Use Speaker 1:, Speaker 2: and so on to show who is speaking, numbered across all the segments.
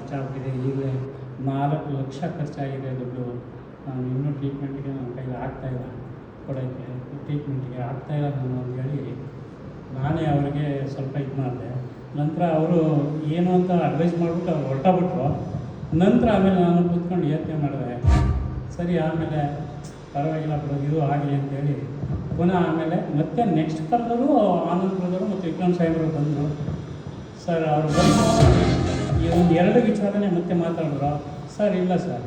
Speaker 1: ಖರ್ಚಾಗ್ಬಿಟ್ಟಿದೆ. ಈಗಲೇ 4 ಲಕ್ಷ ಖರ್ಚಾಗಿದೆ ದುಡ್ಡು. ನಾನು ಇನ್ನೂ ಟ್ರೀಟ್ಮೆಂಟ್ಗೆ ನನ್ನ ಕೈಲಿ ಆಗ್ತಾಯಿಲ್ಲ, ಕೊಡೋಕ್ಕೆ ಟ್ರೀಟ್ಮೆಂಟ್ಗೆ ಆಗ್ತಾಯಿಲ್ಲ ನಾನು ಅಂತೇಳಿ ನಾನೇ ಅವ್ರಿಗೆ ಸ್ವಲ್ಪ ಇದು ಮಾಡಿದೆ. ನಂತರ ಅವರು ಏನು ಅಂತ ಅಡ್ವೈಸ್ ಮಾಡಿಬಿಟ್ಟು ಅವ್ರು ಹೊರಟೋಗ್ಬಿಟ್ರು. ನಂತರ ಆಮೇಲೆ ನಾನು ಕೂತ್ಕೊಂಡು ಯೋಚನೆ ಮಾಡಿದೆ, ಸರಿ ಆಮೇಲೆ ಪರವಾಗಿಲ್ಲ ಬಿಡೋದು ಇದು ಆಗಲಿ ಅಂತೇಳಿ ಪುನಃ ಆಮೇಲೆ ಮತ್ತೆ ನೆಕ್ಸ್ಟ್ ಕರೆದರು ಆನಂದ್ ಬ್ರದರು ಮತ್ತು ವಿಕ್ರಮ್ ಸಾಹೇಬರು ಬಂದರು. ಸರ್ ಅವರು ಬಂದು ಈ ಒಂದು 2 ವಿಚಾರನೇ ಮತ್ತೆ ಮಾತಾಡಿದ್ರು. ಸರ್ ಇಲ್ಲ ಸರ್,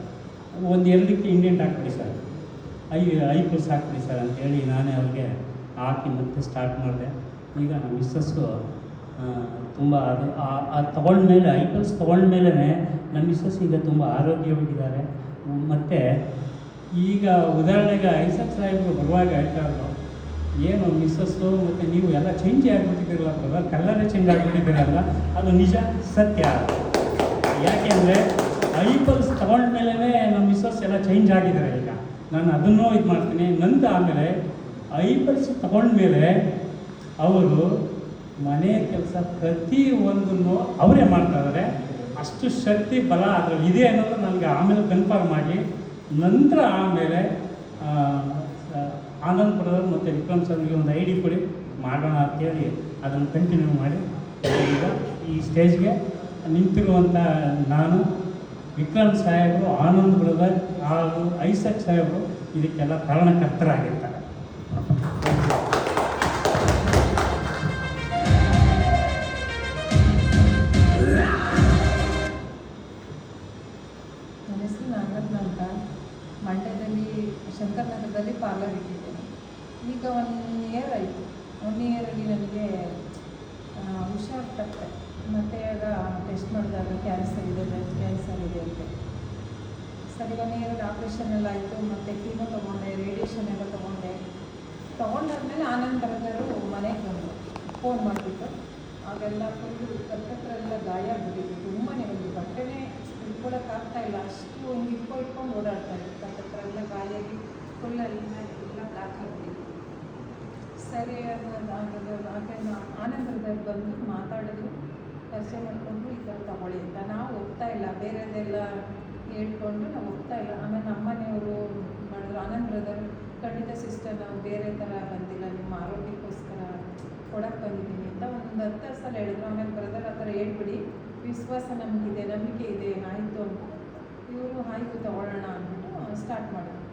Speaker 1: ಒಂದು 2ಕ್ಕೆ ಇಂಡೆಂಟ್ ಹಾಕ್ಬಿಡಿ ಸರ್, ಐ ಪ್ಲಸ್ ಹಾಕ್ಬಿಡಿ ಸರ್ ಅಂತೇಳಿ ನಾನೇ ಅವ್ರಿಗೆ ಹಾಕಿ ಮತ್ತೆ ಸ್ಟಾರ್ಟ್ ಮಾಡಿದೆ. ಈಗ ನಮ್ಮ ಮಿಸ್ಸಸ್ಸು ತುಂಬ ಅದು ತೊಗೊಂಡ್ಮೇಲೆ ಐ ಪ್ಲಸ್ ತೊಗೊಂಡ್ಮೇಲೆ ನಮ್ಮ ಮಿಸ್ಸಸ್ ಈಗ ತುಂಬ ಆರೋಗ್ಯವಾಗಿದ್ದಾರೆ. ಮತ್ತು ಈಗ ಉದಾಹರಣೆಗೆ ಐಸಕ್ ಸಾಹೇಬರು ಬರುವಾಗ ಹೇಳ್ತಾ ಇದ್ರು, ಏನು ಮಿಸ್ಸಸ್ಸು ಮತ್ತು ನೀವು ಎಲ್ಲ ಚೇಂಜ್ ಆಗಿಬಿಟ್ಟಿದ್ದೀರಲ್ಲ ಬ್ರದರ್, ಕಲ್ಲರೇ ಚೇಂಜ್ ಆಗಿಬಿಟ್ಟಿದ್ದೀರಲ್ಲ. ಅದು ನಿಜ, ಸತ್ಯ. ಯಾಕೆಂದರೆ ಐ ಪ್ಲಸ್ ತೊಗೊಂಡ್ಮೇಲೆ ನಮ್ಮ ಮಿಸ್ಸಸ್ ಎಲ್ಲ ಚೇಂಜ್ ಆಗಿದ್ದಾರೆ. ಈಗ ನಾನು ಅದನ್ನೂ ಇದು ಮಾಡ್ತೀನಿ. ನಂತರ ಆಮೇಲೆ ಐ ಪ್ಲಸ್ ತೊಗೊಂಡ್ಮೇಲೆ ಅವರು ಮನೆ ಕೆಲಸ ಪ್ರತಿಯೊಂದನ್ನು ಅವರೇ ಮಾಡ್ತಾಯಿದ್ದಾರೆ. ಅಷ್ಟು ಶಕ್ತಿ ಬಲ ಅದರಲ್ಲಿ ಇದೆ ಅನ್ನೋದು ನನಗೆ ಆಮೇಲೆ ಕನ್ಫರ್ಮ್ ಆಗಿ ನಂತರ ಆಮೇಲೆ ಆನಂದ್ ಬ್ರದರ್ ಮತ್ತು ವಿಕ್ರಮ್ ಸರ್ಗೆ ಒಂದು ಐಡಿ ಕೊಡಿ ಮಾಡೋಣ ಅಂತೇಳಿ ಅದನ್ನು ಕಂಟಿನ್ಯೂ ಮಾಡಿ ಈಗ ಈ ಸ್ಟೇಜ್ಗೆ ನಿಂತಿರುವಂಥ ನಾನು, ವಿಕ್ರಮ್ ಸಾಹೇಬರು, ಆನಂದ್ ಬ್ರದರ್ ಹಾಗೂ ಐಸಕ್ ಸಾಹೇಬರು ಇದಕ್ಕೆಲ್ಲ ಕಾರಣಕರ್ತರಾಗಿರ್ತಾರೆ.
Speaker 2: ನನ್ನ ಹೆಸರು ನಾಗರತ್ನ ಅಂತ. ಮಂಡ್ಯದಲ್ಲಿ ಶಂಕರನಗರದಲ್ಲಿ ಪಾರ್ಲರ್ ಇಟ್ಟಿದ್ದೇನೆ. ಈಗ 1 ಇಯರ್ ಆಯಿತು. 1 ಇಯರಲ್ಲಿ ನನಗೆ ಹುಷಾರು ತಪ್ಪೆ. ಮತ್ತು ಆಗ ಟೆಸ್ಟ್ ಮಾಡಿದಾಗ ಕ್ಯಾನ್ಸರ್ ಇದೆ, ಬ್ರೆಸ್ಟ್ ಕ್ಯಾನ್ಸರ್ ಇದೆ ಅಂತ. ಸರಿ 1 ಇಯರಲ್ಲಿ ಆಪ್ರೇಷನ್ ಎಲ್ಲ ಆಯಿತು. ಮತ್ತು ಕೀಮೋ ತೊಗೊಂಡೆ, ರೇಡಿಯೇಷನ್ ಎಲ್ಲ ತೊಗೊಂಡಾದ್ಮೇಲೆ ಆನಂದ್ ಬ್ರದರು ಮನೆಗೆ ಬಂದರು, ಫೋನ್ ಮಾಡಿಬಿಟ್ಟು. ಆಗೆಲ್ಲ ಫುಲ್ಲು ಕತ್ತತ್ರ ಎಲ್ಲ ಗಾಯ ಆಗಿಬಿಟ್ಟಿತ್ತು. ತುಂಬಾ ಒಂದು ಬಟ್ಟೆನೇ ಇಟ್ಕೊಳಕ್ಕಾಗ್ತಾಯಿಲ್ಲ, ಅಷ್ಟು ಒಂದು ಇಟ್ಕೊಂಡು ಓಡಾಡ್ತಾ ಇತ್ತು. ಕತ್ತತ್ರ ಎಲ್ಲ ಗಾಯ ಆಗಿ ಫುಲ್ಲಲ್ಲಿ ಎಲ್ಲ ಬ್ಲಾಕ್ ಆಗಿಬಿಟ್ಟಿತ್ತು. ಸರಿ ಆನಂದ್ ಬ್ರದರ್ ಬಂದು ಮಾತಾಡಿದ್ರು, ಪರಿಚಯ ಮಾಡಿಕೊಂಡು ಈ ಥರ ತಗೊಳ್ಳಿ ಅಂತ. ನಾವು ಹೋಗ್ತಾ ಇಲ್ಲ, ಬೇರೆದೆಲ್ಲ ಹೇಳ್ಕೊಂಡು ನಾವು ಹೋಗ್ತಾ ಇಲ್ಲ. ಆಮೇಲೆ ನಮ್ಮನೆಯವರು ಮಾಡಿದ್ರು, ಆನಂದ್ ಬ್ರದರ್ ಖಂಡಿತ ಸಿಸ್ಟರ್ ನಾವು ಬೇರೆ ಥರ ಬಂದಿಲ್ಲ, ನಿಮ್ಮ ಆರೋಗ್ಯಕ್ಕೋಸ್ಕರ ಕೊಡಕ್ಕೆ ಬಂದಿದ್ದೀನಿ ಅಂತ ಒಂದು 10 ಸಲ ಹೇಳಿದ್ರು. ಆಮೇಲೆ ಬ್ರದರ್ ಆ ಥರ ಹೇಳ್ಬಿಡಿ, ವಿಶ್ವಾಸ ನಮಗಿದೆ, ನಂಬಿಕೆ ಇದೆ, ಆಯಿತು ಅಂತ. ಇವರು ಆಯಿತು ತಗೊಳ್ಳೋಣ ಅಂದ್ಬಿಟ್ಟು ಸ್ಟಾರ್ಟ್ ಮಾಡಿದ್ರು.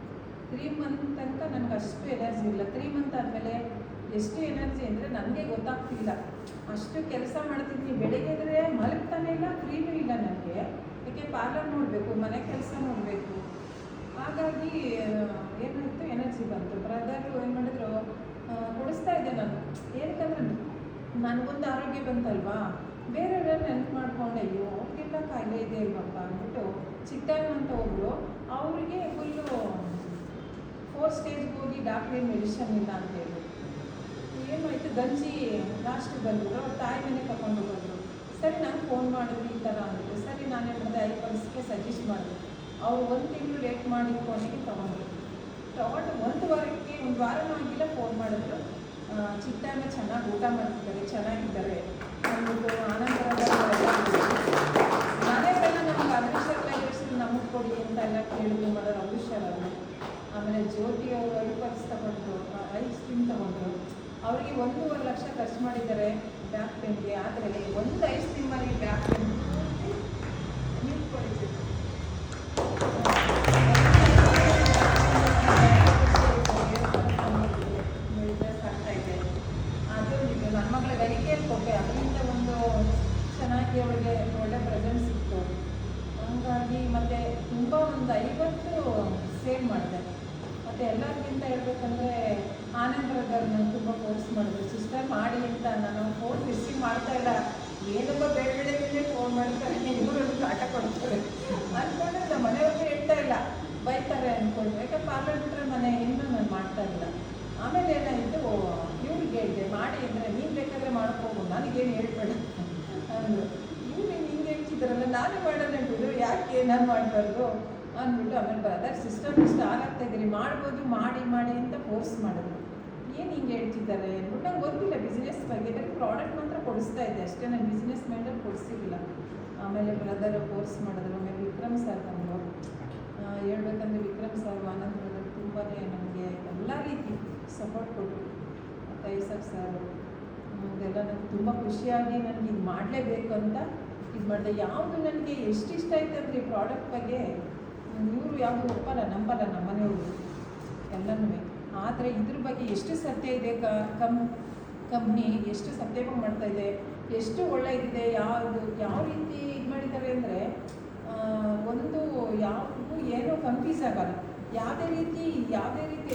Speaker 2: 3 ಮಂತ್ ತನಕ ನನಗೆ ಅಷ್ಟು ಎನರ್ಜಿ ಇಲ್ಲ. 3 ಮಂತ್ ಆದಮೇಲೆ ಎಷ್ಟು ಎನರ್ಜಿ ಅಂದರೆ ನನಗೆ ಗೊತ್ತಾಗ್ತಿಲ್ಲ. ಅಷ್ಟು ಕೆಲಸ ಮಾಡ್ತಿದ್ದೀನಿ, ಬೆಳಗ್ಗೆ ಎದ್ರೆ ಮಲಗ್ತಾನೆ ಇಲ್ಲ, ಫ್ರೀನೂ ಇಲ್ಲ ನನಗೆ. ಯಾಕೆ ಪಾರ್ಲರ್ ನೋಡಬೇಕು, ಮನೆ ಕೆಲಸ ನೋಡಬೇಕು. ಹಾಗಾಗಿ ಏನಾಯಿತು, ಎನರ್ಜಿ ಬಂತು. ಬ್ರದರು ಏನು ಮಾಡಿದ್ರು, ಕೊಡಿಸ್ತಾ ಇದ್ದೆ ನಾನು. ಏನಕ್ಕಂದ್ರೆ ನನಗೊಂದು ಆರೋಗ್ಯ ಬಂತಲ್ವಾ, ಬೇರೆಯವರೆಲ್ಲ ನೆನಪು ಮಾಡ್ಕೊಂಡೆ, ಅಯ್ಯೋ ಅವ್ರಿಗೆಲ್ಲ ಕಾಯಿಲೆ ಇದೆ ಇಲ್ವಪ್ಪ ಅಂದ್ಬಿಟ್ಟು. ಚಿಕ್ಕಣ್ಣ ಅಂತ ಒಬ್ಬರು, ಅವರಿಗೆ ಫುಲ್ಲು 4 ಸ್ಟೇಜ್ಗೆ ಹೋಗಿ ಡಾಕ್ಟ್ರೇ ಮೆಡಿಷನ್ ಇಲ್ಲ ಅಂತೇಳಿ ಏನಾಯಿತು, ಗಂಜಿ ಲಾಸ್ಟಿಗೆ ಬಂದರು. ಅವ್ರ ತಾಯಿ ಮನೆ ಕರ್ಕೊಂಡು ಬಂದರು. ಸರಿ ನಾನು ಫೋನ್ ಮಾಡಿದ್ವಿ ಈ ಥರ ಅಂದ್ಬಿಟ್ಟು. ಸರಿ ನಾನು ಏನು ಮಾಡಿದೆ, ಐ ಪಲ್ಸ್ಗೆ ಸಜೆಸ್ಟ್ ಮಾಡಿದೆ. ಅವರು 1 ತಿಂಗಳು ಲೇಟ್ ಮಾಡಿ ಫೋನಿಗೆ ತೊಗೊಂಡು 1 ವಾರಕ್ಕೆ 1 ವಾರನೂ ಆಗಿಲ್ಲ ಫೋನ್ ಮಾಡಿದ್ರು. ಚಿಕ್ಕಣ್ಣ ಚೆನ್ನಾಗಿ ಊಟ ಮಾಡ್ತಿದ್ದಾರೆ, ಚೆನ್ನಾಗಿದ್ದಾರೆ ಅಂದ್ಬಿಟ್ಟು. ಆನಂತರ ಮನೆಯವರೆಲ್ಲ ನಮ್ಗೆ ಅಗ್ರಿಷರ್ ನಮಗೆ ಕೊಡಿ ಅಂತ ಎಲ್ಲ ಕೇಳಿದ್ರು ಮಾಡೋರು ಅಗ್ರಿಷರನ್ನು. ಆಮೇಲೆ ಜ್ಯೋತಿ ಅವರು ಐ ಪಲ್ಸ್ ತಗೊಂಡ್ರು, ಐಸ್ ಕ್ರೀಮ್ ತೊಗೊಂಡ್ರು. ಅವರಿಗೆ 1.5 ಲಕ್ಷ ಖರ್ಚು ಮಾಡಿದ್ದಾರೆ ಬ್ಯಾಕ್ ಪೇನ್ಗೆ. ಆದರೆ ಒಂದು ಐಸ್ ಕ್ರೀಮಲ್ಲಿ ಬ್ಯಾಕ್ ಪೇನ್ ನೀವು ಕೊಡಿದ್ದೀವಿ. ಆಗ್ತಾಯಿದೆ. ಅದು ನನ್ನ ಮಗಳ ವೆರಿಕೇಲ್ ಕೊಟ್ಟೆ, ಅದರಿಂದ ಒಂದು ಚೆನ್ನಾಗಿ ಅವಳಿಗೆ ಒಳ್ಳೆ ಪ್ರೆಸೆಂಟ್ ಸಿಕ್ತು. ಹಂಗಾಗಿ ಮತ್ತು ತುಂಬ ಒಂದು 50 ಸೇವ್ ಮಾಡಿದೆ. ಮತ್ತು ಎಲ್ಲರಿಗಿಂತ ಹೇಳ್ಬೇಕಂದ್ರೆ ಆನಂದ್ ಬ್ರದರ್ ನಾನು ತುಂಬ ಫೋರ್ಸ್ ಮಾಡಿದ್ರು, ಸಿಸ್ಟರ್ ಮಾಡಿ ಅಂತ. ನಾನು ಫೋನ್ ರಿಸೀವ್ ಮಾಡ್ತಾಯಿಲ್ಲ, ಏನಪ್ಪ ಬೇಡ ಫೋನ್ ಮಾಡ್ತಾರೆ, ಇವರು ಕಾಟ ಕೊಡ್ತಾರೆ ಅಂದ್ಕೊಂಡ್ರೆ ನಮ್ಮ ಮನೆಯವ್ರಿಗೆ ಹೇಳ್ತಾ ಇಲ್ಲ, ಬೈತಾರೆ ಅಂದ್ಕೊಂಡು. ಯಾಕೆ ಪಾರ್ಲರ್ ಬಿಟ್ಟರೆ ಮನೆ ಇನ್ನೂ ನಾನು ಮಾಡ್ತಾಯಿಲ್ಲ. ಆಮೇಲೆ ಏನಾಯಿತು, ಇವ್ರಿಗೆ ಹೇಳಿದೆ ಮಾಡಿ ಅಂದರೆ ನೀನು ಬೇಕಾದರೆ ಮಾಡ್ಕೋಬೋದು, ನನಗೇನು ಹೇಳ್ಬೇಡ ಅಂದರು. ಇವ್ರು ಹಿಂಗೆ ಹೇಳ್ತಿದ್ದಾರಲ್ಲ, ನಾನೇ ಮಾಡೋಣ ಬಿಡು, ಯಾಕೆ ನಾನು ಮಾಡಬಾರ್ದು ಅಂದ್ಬಿಟ್ಟು. ಆಮೇಲೆ ಬ್ರದರ್ ಸಿಸ್ಟಮ್ ಇಷ್ಟ ಆಗ್ತಾಯಿದ್ದೀರಿ, ಮಾಡ್ಬೋದು, ಮಾಡಿ ಮಾಡಿ ಅಂತ ಫೋರ್ಸ್ ಮಾಡಿದ್ರು. ಏನು ಹಿಂಗೆ ಹೇಳ್ತಿದ್ದಾರೆ ಅಂದ್ಬಿಟ್ಟು. ನಂಗೆ ಗೊತ್ತಿಲ್ಲ ಬಿಸ್ನೆಸ್ ಬಗ್ಗೆ, ಬರೀ ಪ್ರಾಡಕ್ಟ್ ಮಾತ್ರ ಕೊಡಿಸ್ತಾ ಇದ್ದೆ ಅಷ್ಟೇ, ನಾನು ಬಿಸ್ನೆಸ್ ಮೈಂಡಲ್ಲಿ ಕೊಡಿಸಿಲ್ಲ. ಆಮೇಲೆ ಬ್ರದರ್ ಕೋರ್ಸ್ ಮಾಡಿದ್ರು. ಆಮೇಲೆ ವಿಕ್ರಮ್ ಸರ್ ಬಂದರು. ಹೇಳ್ಬೇಕಂದ್ರೆ ವಿಕ್ರಮ್ ಸರ್ ಆನಂದ್ ಬ್ರದರ್ ತುಂಬಾ ನಮಗೆ ಎಲ್ಲ ರೀತಿ ಸಪೋರ್ಟ್ ಕೊಟ್ಟರು. ಕೈಸರ್ ಸರ್ ಅದೆಲ್ಲ ನನಗೆ ತುಂಬ ಖುಷಿಯಾಗಿ ನನಗೆ ಇದು ಮಾಡಲೇಬೇಕು ಅಂತ ಇದು ಮಾಡಿದೆ. ಯಾವುದು ನನಗೆ ಎಷ್ಟು ಇಷ್ಟ ಆಯ್ತು ಅಂದರೆ ಈ ಪ್ರಾಡಕ್ಟ್ ಬಗ್ಗೆ ಇವರು ಯಾವುದು ಒಪ್ಪಲ್ಲ, ನಂಬಲ್ಲ ನಮ್ಮ ಮನೆಯವರು ಎಲ್ಲನೂ. ಆದರೆ ಇದ್ರ ಬಗ್ಗೆ ಎಷ್ಟು ಸತ್ಯ ಇದೆ, ಕಂಪ್ನಿ ಎಷ್ಟು ಸತ್ಯವಾಗಿ ಮಾಡ್ತಾಯಿದೆ, ಎಷ್ಟು ಒಳ್ಳೆಯದಿದೆ, ಯಾವ ರೀತಿ ಇದು ಮಾಡಿದ್ದಾರೆ ಅಂದರೆ ಒಂದು ಯಾವುದು ಏನೋ ಕನ್ಫ್ಯೂಸ್ ಆಗಲ್ಲ. ಯಾವುದೇ ರೀತಿ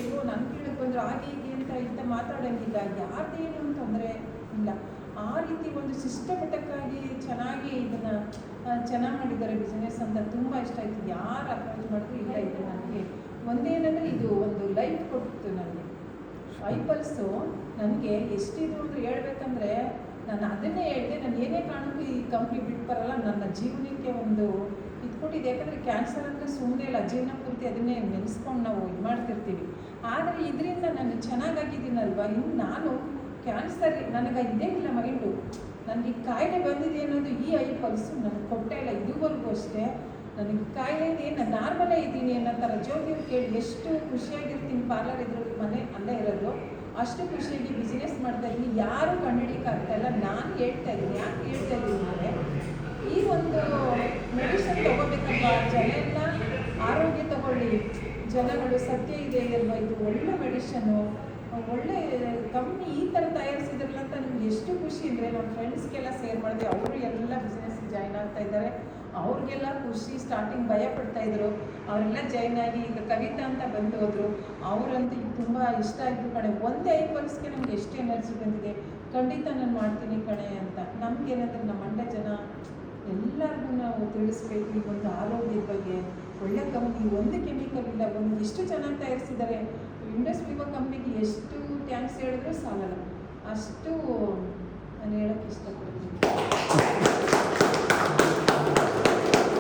Speaker 2: ಎಲ್ಲೋ ನನ್ನ ಕೀಳಕ್ಕೆ ಬಂದರೆ ಹಾಗೆ ಹೀಗೆ ಅಂತ ಮಾತಾಡೋಂಗಿಲ್ಲ. ಯಾರ್ದೇನು ತೊಂದರೆ ಇಲ್ಲ. ಆ ರೀತಿ ಒಂದು ಸಿಸ್ಟಮೆಟಿಕ್ಕಾಗಿ ಚೆನ್ನಾಗಿ ಇದನ್ನು ಚೆನ್ನಾಗಿ ಮಾಡಿದ್ದಾರೆ ಬಿಸ್ನೆಸ್ ಅಂತ ತುಂಬ ಇಷ್ಟ ಆಯಿತು. ಯಾರು ಅಪ್ರೋಚ್ ಮಾಡಿದ್ರು ಇಲ್ಲ, ಇದು ನನಗೆ ಒಂದೇನಂದರೆ ಇದು ಒಂದು ಲೈಫ್ ಕೊಡ್ತು ನನಗೆ. ಐಪಲ್ಸು ನನಗೆ ಎಷ್ಟಿದು ಅಂದರೆ ಹೇಳ್ಬೇಕಂದ್ರೆ ನಾನು ಅದನ್ನೇ ಹೇಳಿದೆ, ನಾನು ಏನೇ ಕಾರಣಕ್ಕೂ ಈ ಕಂಪ್ನಿ ಬಿಟ್ಟು ಬರಲ್ಲ, ನನ್ನ ಜೀವನಕ್ಕೆ ಒಂದು ಇದು ಕೊಟ್ಟಿದೆ. ಯಾಕಂದರೆ ಕ್ಯಾನ್ಸರ್ ಅಂದರೆ ಸುಮ್ಮನೆ ಇಲ್ಲ, ಜೀವನ ಪೂರ್ತಿ ಅದನ್ನೇ ನೆನೆಸ್ಕೊಂಡು ನಾವು ಇದು ಮಾಡ್ತಿರ್ತೀವಿ. ಆದರೆ ಇದರಿಂದ ನಾನು ಚೆನ್ನಾಗಾಗಿದ್ದೀನಲ್ವ, ಇನ್ನು ನಾನು ಕ್ಯಾನ್ಸರ್ ನನಗೆ ಇದೇ ಇಲ್ಲ ಮೈಂಡು, ನನಗೆ ಕಾಯಿಲೆ ಬಂದಿದೆ ಅನ್ನೋದು ಈ ಐಪಲ್ಸು ನನಗೆ ಕೊಟ್ಟೇ ಇಲ್ಲ ಇದುವರೆಗೂ ಅಷ್ಟೇ. ನನಗೆ ಕಾಯಿಲೆ ಇದೆ, ನಾನು ನಾರ್ಮಲೇ ಇದ್ದೀನಿ ಅನ್ನೋ ಥರ ಜ್ಯೋತಿಯವ್ರು ಕೇಳಿ ಎಷ್ಟು ಖುಷಿಯಾಗಿರ್ತೀನಿ. ಪಾರ್ಲರ್ ಇದ್ರಲ್ಲಿ ಮನೆ ಅಲ್ಲೇ ಇರೋದು, ಅಷ್ಟು ಖುಷಿಯಾಗಿ ಬಿಸ್ನೆಸ್ ಮಾಡ್ತಾಯಿದ್ದೀನಿ. ಯಾರೂ ಕಂಡುಹಿಡಿಯಕ್ಕಾಗ್ತಾಯಿಲ್ಲ. ನಾನು ಹೇಳ್ತಾ ಇದ್ದೀನಿ, ಯಾಕೆ ಹೇಳ್ತಾ ಇದ್ದೀನಿ ಅಂದರೆ ಈ ಒಂದು ಮೆಡಿಸಿನ್ ತೊಗೋಬೇಕಲ್ವ, ಜನ ಎಲ್ಲ ಆರೋಗ್ಯ ತಗೊಳ್ಳಿ, ಜನಗಳು ಸತ್ಯ ಇದೆ ಅಲ್ವ, ಇದು ಒಳ್ಳೆ ಮೆಡಿಷನ್ನು, ಒಳ್ಳೆ ಕಂಪ್ನಿ ಈ ಥರ ತಯಾರಿಸಿದ್ರಲ್ಲ ಅಂತ ನಿಮ್ಗೆ ಎಷ್ಟು ಖುಷಿ ಅಂದರೆ ನಮ್ಮ ಫ್ರೆಂಡ್ಸ್ಗೆಲ್ಲ ಶೇರ್ ಮಾಡಿದೆ. ಅವರು ಎಲ್ಲ ಬಿಸ್ನೆಸ್ ಜಾಯ್ನ್ ಆಗ್ತಾ ಇದ್ದಾರೆ. ಅವ್ರಿಗೆಲ್ಲ ಖುಷಿ. ಸ್ಟಾರ್ಟಿಂಗ್ ಭಯ ಪಡ್ತಾಯಿದ್ರು, ಅವರೆಲ್ಲ ಜಾಯ್ನ್ ಆಗಿ ಈಗ ಕವಿತಾ ಅಂತ ಬಂದು ಹೋದರು. ಅವರಂತೂ ಈಗ ತುಂಬ ಇಷ್ಟ ಆಯಿತು ಕಣೆ, ಒಂದೇ ಐಪಲ್ಸ್ಗೆ ನಮ್ಗೆ ಎಷ್ಟು ಎನರ್ಜಿ ಬಂದಿದೆ, ಖಂಡಿತ ನಾನು ಮಾಡ್ತೀನಿ ಕಣೆ ಅಂತ. ನಮಗೇನಂದ್ರೆ ನಮ್ಮ ಮಂಡ್ಯ ಜನ ಎಲ್ಲರಿಗೂ ನಾವು ತಿಳಿಸ್ಬೇಕು ಈ ಒಂದು ಆರೋಗ್ಯದ ಬಗ್ಗೆ. ಒಳ್ಳೆ ಕಂಪ್ನಿ, ಒಂದು ಕೆಮಿಕಲ್ ಇಲ್ಲ, ಒಂದು ಎಷ್ಟು ಚೆನ್ನಾಗಿ ತಯಾರಿಸಿದ್ದಾರೆ. ಇಂಡಸ್ ವಿವೋ ಕಂಪ್ನಿಗೆ ಎಷ್ಟು ಥ್ಯಾಂಕ್ಸ್ ಹೇಳಿದ್ರೂ ಸಾಲಲ್ಲ, ಅಷ್ಟು